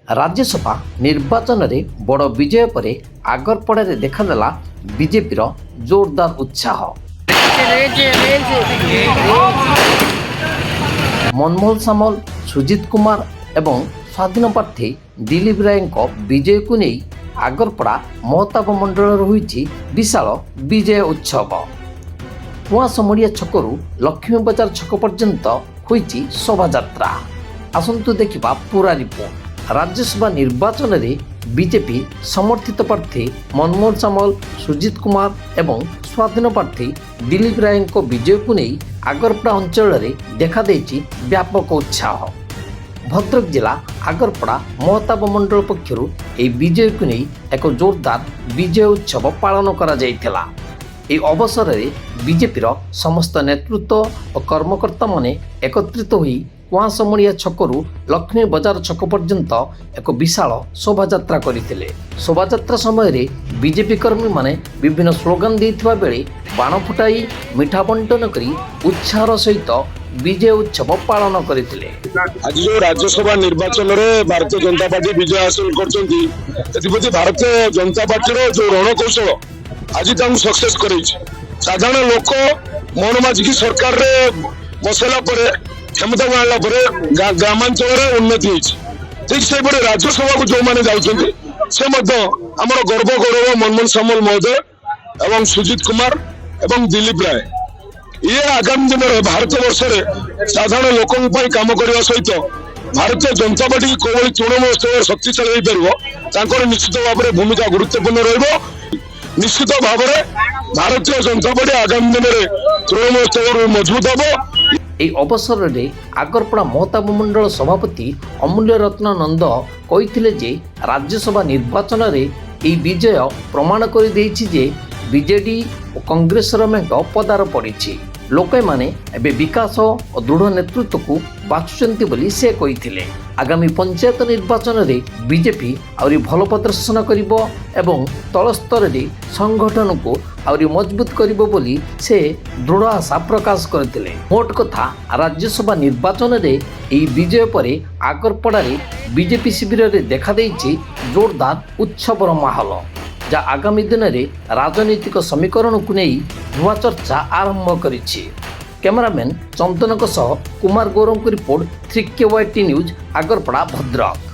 राज्यसभा निर्वाचन में बड़ विजय पर आगरपड़े देखा बीजेपी जोरदार उत्साह। मनमोहन सामल, सुजित कुमार एवं स्वाधीन प्रार्थी दिलीप राय विजय को नहीं आगरपड़ा महताब मंडल होईछि विशाल विजय उत्सव। कुआसमड़िया छकरू लक्ष्मी बजार छक पर्यंत होईछि शोभा यात्रा। आसंतु देखिबा पूरा रिपोर्ट। राज्यसभा निर्वाचन में बीजेपी समर्थित प्रार्थी मनमोहन सामल, सुजित कुमार एवं स्वाधीन प्रार्थी दिलीप राय विजय को नहीं आगरपड़ा अंचल में देखा व्यापक उत्साह। भद्रक जिला आगरपड़ा महताब मंडल पक्षरु ए विजय को नहीं एक जोरदार विजय उत्सव पालन करा जायथिला। ए अवसर में बीजेपीर समस्त नेतृत्व और कर्मकर्ता माने एकत्रित होई कुआसमड़िया छकरू लक्ष्मी बजार छक पर्यंत एक विशाल शोभा यात्रा करथिले। शोभा यात्रा समय बीजेपी कर्मी माने विभिन्न स्लोगान देथिबा बेले बाण फुटाई मिठा बंटन करी उत्साहर सहित विजय उत्सव पालन करथिले। आज जो राज्यसभा निर्वाचन में भारतीय जनता पार्टी विजय हासिल करछंती एथिपति भारतीय जनता पार्टी जो रणकौशल आज सक्सेस कर साधारण लोक मन माजिकी सरकार रे बसला परे क्षमता को आना ग्रामांचल में उन्नति होती ठीक से राज्यसभा को जो मैंने जाऊँगी से आमर गर्व गौरव मनमोहन सामल महोदय एवं सुजित कुमार एवं दिलीप राय ये आगामी दिन में भारत वर्ष में साधारण लोकों काम करने सहित भारतीय जनता पार्टी कौन तृणमूल स्तर शक्तिशाली हो निश्चित भाव में भूमिका गुरुत्वपूर्ण निश्चित भाव में भारतीय जनता पार्टी आगामी दिन में तृणमूल स्तर मजबूत हम। এই অবসରରେ आगरपड़ा महताब मंडल सभापति अमूल्य रत्न नंद कहिथिले जे राज्यसभा निर्वाचन रे এই विजय प्रमाण कर देछि जे बीजेडी और कांग्रेस मेंट पदार पड़िछि। लोके माने एबे विकास और दृढ़ नेतृत्व को बाछुचंती बोली से कहिथिले। आगामी पंचायत निर्वाचन रे बीजेपी आउरी भल प्रदर्शन करिवो एवं तल स्तर रे संगठन को आउरी मजबूत करिवो बोली से दृढ़ आशा प्रकाश करथिले। मोट कथा राज्यसभा निर्वाचन रे एई विजय परे आगरपड़ा रे बीजेपी शिविर रे देखा देछि जोरदार उत्सवर माहौल, जा आगामी दिन में राजनीतिक समीकरण को नहीं नुआ चर्चा आरंभ करिछि। कैमरामैन चंदन सह कुमार गौरव की रिपोर्ट 3KYT न्यूज आगरपड़ा भद्रक।